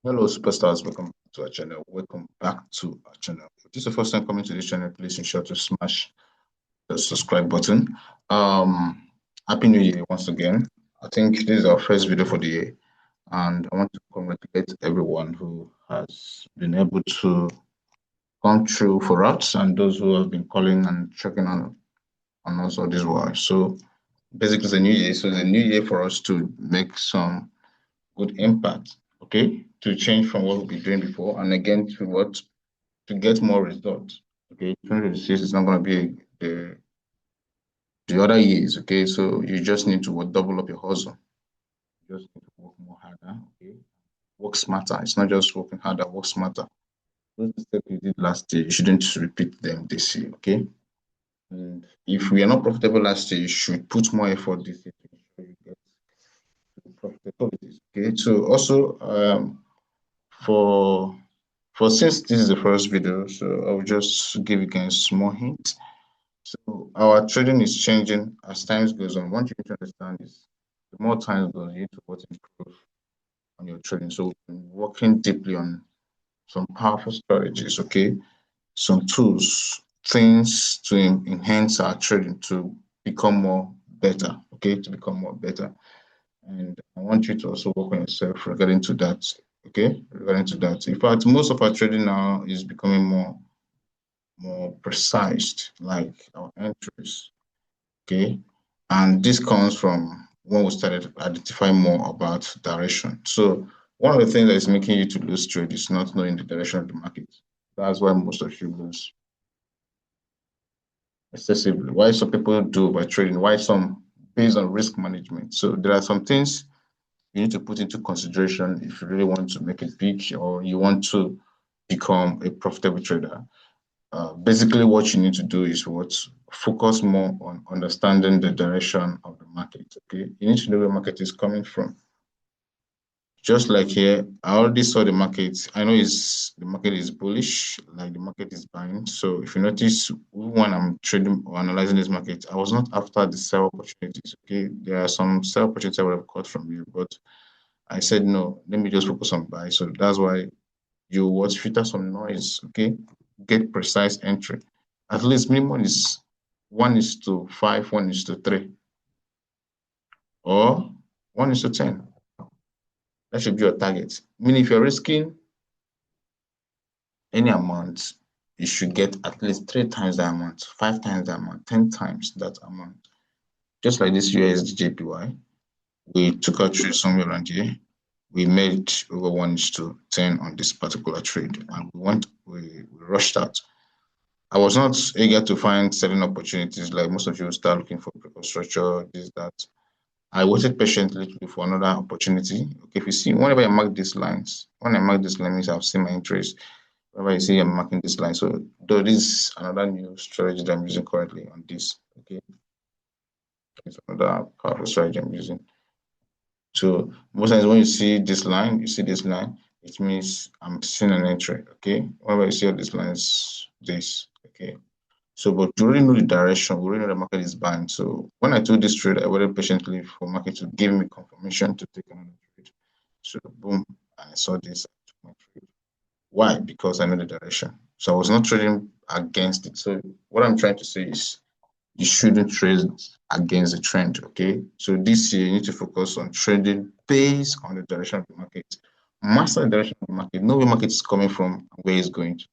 Hello, superstars. Welcome to our channel. Welcome back to our channel. If this is the first time coming to this channel, please ensure to smash the subscribe button. Happy New Year once again. I think this is our first video for the year, and I want to congratulate everyone who has been able to come through for us and those who have been calling and checking on us all this while. So basically, it's a new year. So it's a new year for us to make some good impact, okay, to change from what we've been doing before, and again to get more results. Okay, 2026 is not going to be the other years. Okay, so you just need to double up your hustle. You just need to work more harder. Okay, work smarter. It's not just working harder, work smarter. Those steps you did last year, you shouldn't repeat them this year. Okay, and if we are not profitable last year, you should put more effort this year to ensure you get profitability. Okay, so also for since this is the first video, so I will just give you guys a small hint. So our trading is changing as time goes on. One thing to understand is the more time goes, you need to improve on your trading. So we've been working deeply on some powerful strategies, okay? Some tools, things to enhance our trading to become more better, okay? To become more better. And I want you to also work on yourself regarding to that, okay? Regarding to that. In fact, most of our trading now is becoming more precise, like our entries, okay? And this comes from when we started identifying more about direction. So one of the things that is making you to lose trade is not knowing the direction of the market. That's why most of you lose excessively. Why some people do by trading, why some based on risk management. So there are some things you need to put into consideration if you really want to make it big or you want to become a profitable trader. Basically, what you need to do is focus more on understanding the direction of the market. Okay, you need to know where the market is coming from. Just like here, I already saw the market. I know the market is bullish, like the market is buying. So if you notice, when I'm trading or analyzing this market, I was not after the sell opportunities. Okay, there are some sell opportunities I would have caught from you, but I said no. Let me just focus on buy. So that's why you filter some noise. Okay, get precise entry. At least minimum is 1:5, 1:3, or 1:10. That should be your target. Meaning if you're risking any amount, you should get at least 3 times that amount, 5 times that amount, 10 times that amount. Just like this USD JPY, we took our trade somewhere around here. We made over 1:10 on this particular trade, and we rushed out. I was not eager to find selling opportunities like most of you start looking for structure, this, that. I waited patiently to look for another opportunity. Okay, if you see, whenever I mark these lines, when I mark this line, means I've seen my interest. Whenever you see I'm marking this line, so though this is another new strategy that I'm using currently on this. Okay, it's another powerful strategy I'm using. So most times when you see this line, it means I'm seeing an entry. Okay, whenever you see all these lines, this. Okay. So, but to really know the direction, we really know the market is buying. So when I took this trade, I waited patiently for market to give me confirmation to take another trade. So boom, I saw this, I took my trade. Why? Because I know the direction. So I was not trading against it. So what I'm trying to say is you shouldn't trade against the trend, okay? So this year you need to focus on trading based on the direction of the market. Master the direction of the market, know where the market is coming from and where it's going to.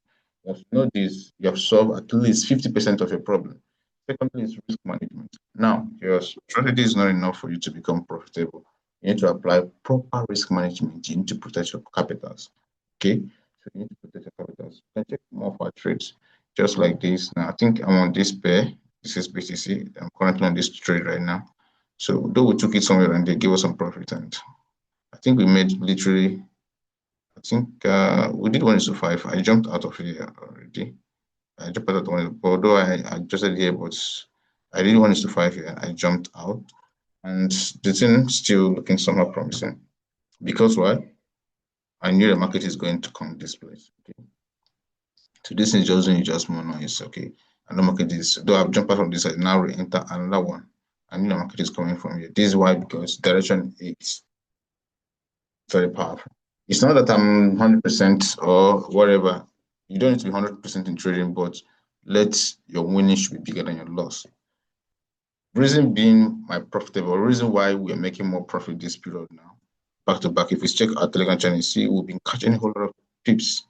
Once you know this, you have solved at least 50% of your problem. Secondly, is risk management. Now, your strategy is not enough for you to become profitable. You need to apply proper risk management. You need to protect your capitals. Okay? So you need to protect your capitals. You can check more of our trades, just like this. Now, I think I'm on this pair. This is BTC. I'm currently on this trade right now. So, though we took it somewhere and they gave us some profit, and I think we made literally, I think we did 1:5. I jumped out of here already. I jumped out of one, although I adjusted here, but I did 1:5 here. I jumped out, and the thing still looking somehow promising. Because why? I knew the market is going to come this place. Okay. So this is just more noise. Okay. And the market is, though I've jumped out from this, I now re-enter another one. I knew the market is coming from here. This is why, because direction is very powerful. It's not that I'm 100% or whatever. You don't need to be 100% in trading, but let your winning should be bigger than your loss. Reason being my profitable, reason why we're making more profit this period now, back to back. If we check our Telegram channel, see we've been catching a whole lot of pips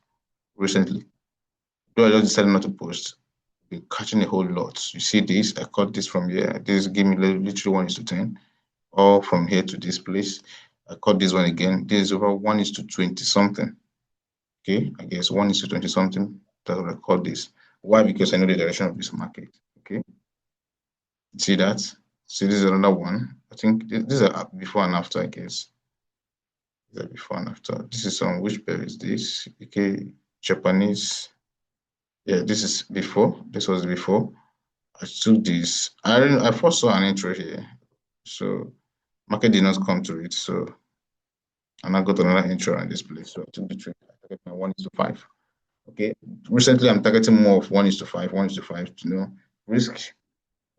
recently. Though I just decided not to post, been catching a whole lot. You see this, I caught this from here. This give me literally 1:10, all from here to this place. I caught this one again. This is over 1:20 something. Okay, I guess 1:20 something. That's what I call this. Why? Because I know the direction of this market. Okay, see that? See, this is another one. I think these are before and after, I guess. These are before and after. This is on which pair is this? Okay, Japanese. Yeah, this is before. This was before. I took this. I first saw an intro here. So market did not come to it. So and I got another intro on this place. So I took the trade. I target my 1:5. Okay. Recently I'm targeting more of 1:5, 1:5 to risk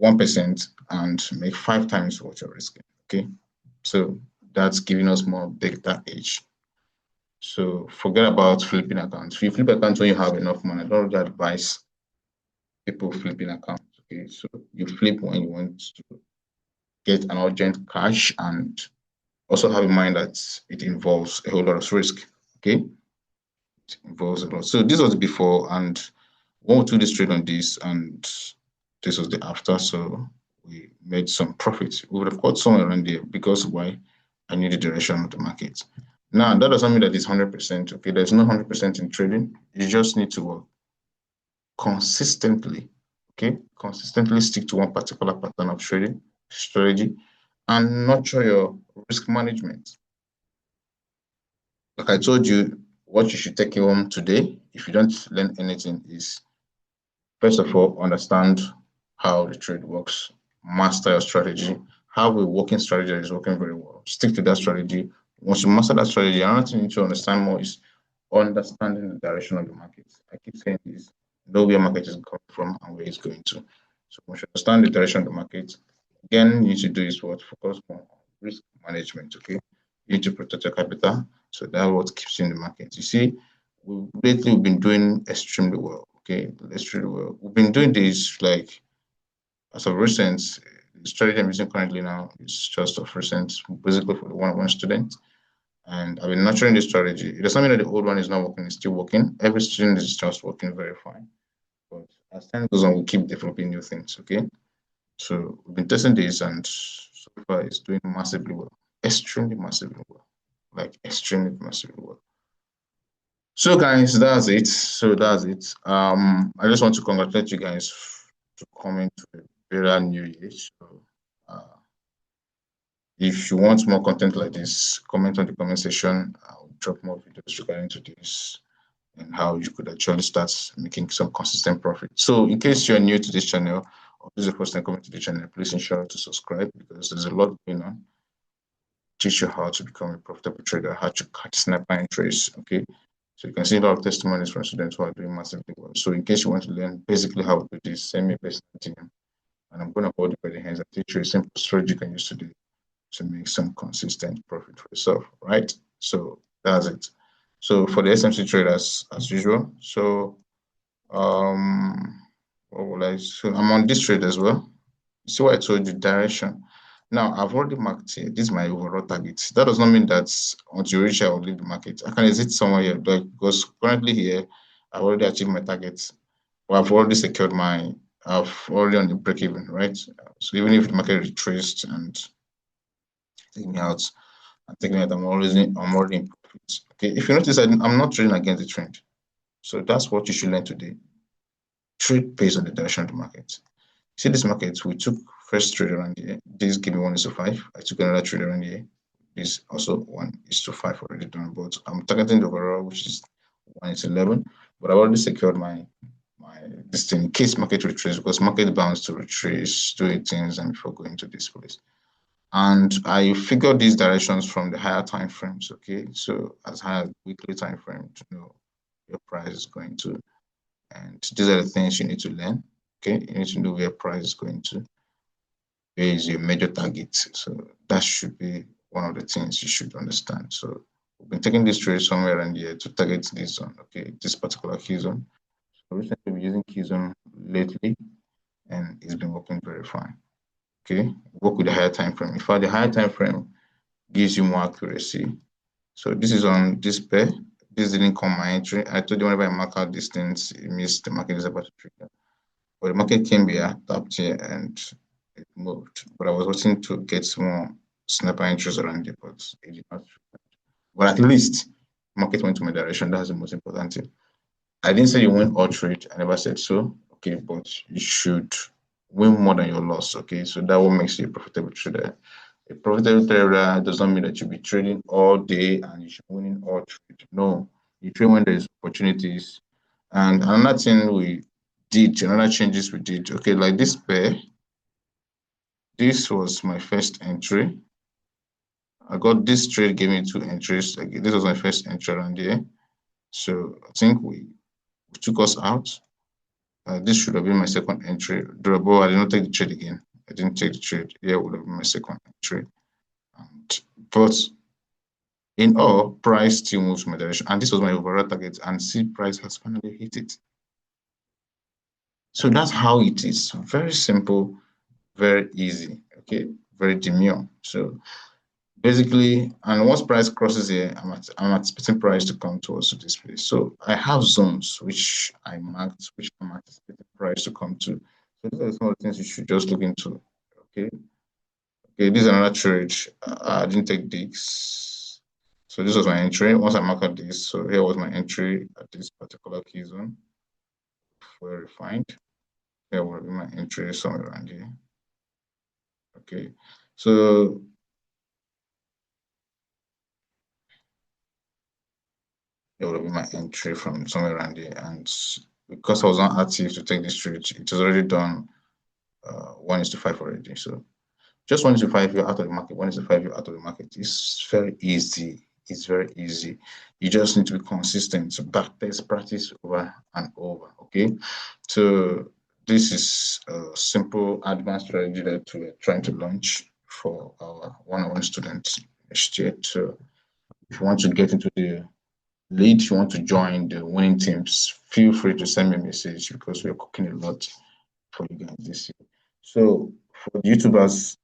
1% and make 5 times what you're risking. Okay. So that's giving us more data edge. So forget about flipping accounts. If you flip accounts when you have enough money, I don't really advise people flipping accounts. Okay. So you flip when you want to get an urgent cash, and also have in mind that it involves a whole lot of risk. Okay. It involves a lot. So this was before, and when we took this trade on this, and this was the after. So we made some profits. We would have got somewhere around there because why? I knew the direction of the market. Now, that doesn't mean that it's 100%. Okay, there's no 100% in trading. You just need to work consistently. Okay, consistently stick to one particular pattern of trading strategy and nurture your risk management. Like I told you, what you should take home today, if you don't learn anything, is first of all, understand how the trade works, master your strategy, have a working strategy that is working very well. Stick to that strategy. Once you master that strategy, another thing you need to understand more is understanding the direction of the market. I keep saying this, know where market is coming from and where it's going to. So once you understand the direction of the market, again, you need to do is what? Focus more on risk management, okay? You need to protect your capital. So that's what keeps you in the market. You see, lately we've been doing extremely well. Okay, extremely well. We've been doing this like as of recent. The strategy I'm using currently now is just of recent, basically for the one-on-one student. And I've been nurturing this strategy. It doesn't mean that the old one is not working, it's still working. Every student is just working very fine. But as time goes on, we'll keep developing new things. Okay. So we've been testing this, and so far it's doing massively well. Extremely massively well. Like extremely massively well. So guys, that's it. I just want to congratulate you guys to coming to a very new year. So uh, if you want more content like this, comment on the comment section. I'll drop more videos regarding to this and how you could actually start making some consistent profit. So in case you're new to this channel, or this is the first time coming to the channel, please ensure to subscribe because there's a lot going on. Teach you how to become a profitable trader, how to catch sniper and trades. Okay. So you can see a lot of testimonies from students who are doing massively well. So in case you want to learn basically how to do this, send me a personal DM, and I'm going to hold you by the hands and teach you a simple strategy you can use today to make some consistent profit for yourself, right? So that's it. So for the SMC traders, as usual, so what will I? So I'm on this trade as well. You see what I told you, direction. Now I've already marked here. This is my overall target. That does not mean that until you reach here, I will leave the market. I can exit somewhere here, like, because currently here I've already achieved my target. Well, I've already on the break even, right? So even if the market retraced and take me out, I'm already in profit. Okay, if you notice, I'm not trading against the trend. So that's what you should learn today. Trade based on the direction of the market. See this market, we took first trade around here. This gave me 1:5. I took another trade around here. This also 1:5 already done. But I'm targeting the overall, which is 1:11. But I've already secured my this thing in case market retrace, because market bounds to retrace, do it things and before going to this place. And I figured these directions from the higher time frames. Okay, so as high as weekly time frame to know your price is going to. And these are the things you need to learn. Okay, you need to know where price is going to, where is your major target. So that should be one of the things you should understand. So We've been taking this trade somewhere around here to target this zone, okay, this particular key zone. So recently we've been using key zone lately, and it's been working very fine. Okay, work with the higher time frame. In fact, the higher time frame gives you more accuracy. So this is on this pair. This didn't come my entry. I told you whenever I mark out distance, it means the market is about to trigger. But the market came here, tapped here, and it moved. But I was waiting to get more sniper entries around it, but it did not. But at least market went to my direction. That's the most important thing. I didn't say you win all trade. I never said so. Okay, but you should win more than your loss. Okay, so that what makes you a profitable trader. A profitable trader does not mean that you'll be trading all day and you should be winning all trade. No, you trade when there's opportunities. And another thing we did, another changes we did. Okay, like this pair. This was my first entry. I got this trade, gave me 2 entries. Like, this was my first entry around here. So I think we took us out. This should have been my second entry. Durable, I did not take the trade again. I didn't take the trade. Here would have been my second entry. But in all, price still moves my direction. And this was my overall target. And see, price has finally hit it. So that's how it is. Very simple, very easy. Okay, very demure. So basically, and once price crosses here, I'm anticipating price to come towards this place. So I have zones which I marked, which I'm anticipating price to come to. So these are some of the things you should just look into. Okay. Okay, this is another trade. I didn't take this. So this was my entry. Once I mark out this, so here was my entry at this particular key zone. Very refined. Here will be my entry somewhere around here. Okay. So it would be my entry from somewhere around there. And because I was not active to take this trade, it was already done 1:5 already. So just 1:5, you're out of the market. 1:5, you're out of the market. It's very easy. It's very easy. You just need to be consistent. So back test, practice over and over. Okay. So this is a simple advanced strategy that we're trying to launch for our one-on-one students next year. So if you want to get into the lead, you want to join the winning teams, feel free to send me a message because we're cooking a lot for you guys this year. So for the YouTubers,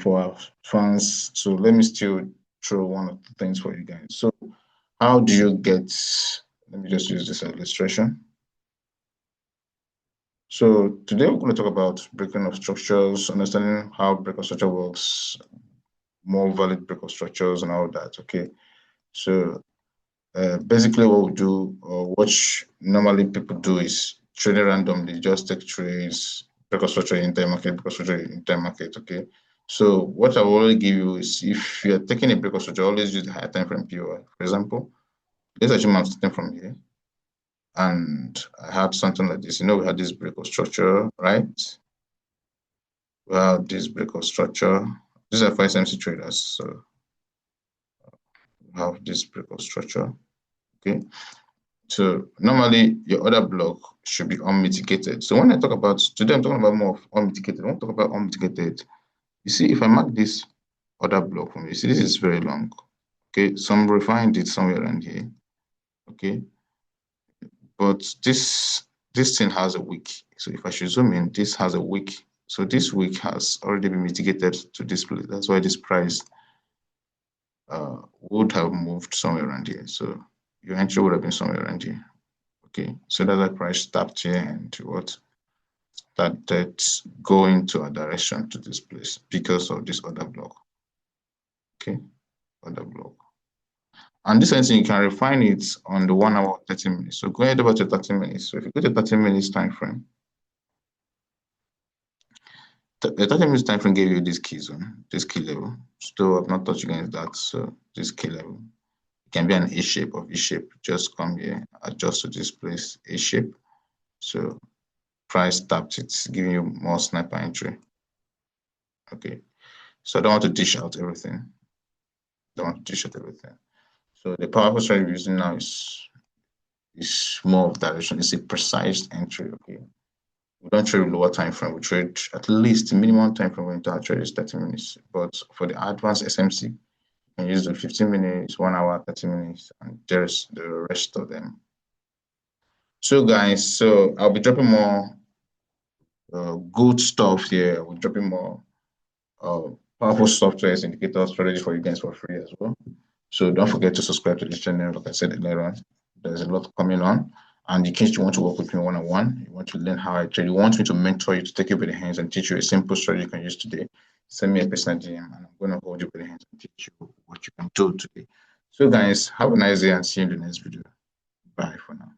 for our fans, so let me still throw one of the things for you guys. So how do you get, let me just use this illustration. So today we're going to talk about breaking of structures, understanding how breakout structure works, more valid breakout structures and all that. Okay. So basically what we do, or what normally people do is trade randomly, just take trades, breakout structure in time market, breakout structure in time market. Okay. So what I will always give you is, if you're taking a breakout structure, always use the higher time frame POI. For example, let's assume I'm starting from here and I had something like this. You know, we had this breakout structure, right? We have this breakout structure. These are for SMC traders. So we have this breakout structure. Okay. So normally your order block should be unmitigated. So when I talk about today, I'm talking about more of unmitigated. I want to talk about unmitigated. You see, if I mark this order block for me, you see this is very long. Okay, some refined it somewhere around here. Okay, but this thing has a wick. So if I should zoom in, this has a wick. So this wick has already been mitigated to this place. That's why this price would have moved somewhere around here. So your entry would have been somewhere around here. Okay, so that price tapped here and what started going to a direction to this place because of this other block. Okay, other block. And this thing you can refine it on the 1 hour 30 minutes. So go ahead over to 30 minutes. So if you go to 30 minutes time frame, the 30 minutes time frame gave you this key zone, this key level. Still, I've not touched against that. So this key level. It can be an A shape or V shape. Just come here, adjust to this place, A shape. So price tapped, it's giving you more sniper entry. Okay. So I don't want to dish out everything. Don't want to dish out everything. So the powerful strategy we're using now is more of direction. It's a precise entry. Okay. We don't trade lower time frame. We trade at least the minimum time frame we enter trade is 30 minutes. But for the advanced SMC, can use the 15 minutes, 1 hour, 30 minutes, and just the rest of them. So guys, so I'll be dropping more good stuff here. We're dropping more powerful software indicator strategy for you guys for free as well. So don't forget to subscribe to this channel. Like I said earlier on, there's a lot coming on. And in case you want to work with me one-on-one, you want to learn how I trade, you want me to mentor you, to take you by the hands and teach you a simple strategy you can use today, send me a personal DM and I'm going to hold you by the hands and teach you what you can do today. So guys, have a nice day and see you in the next video. Bye for now.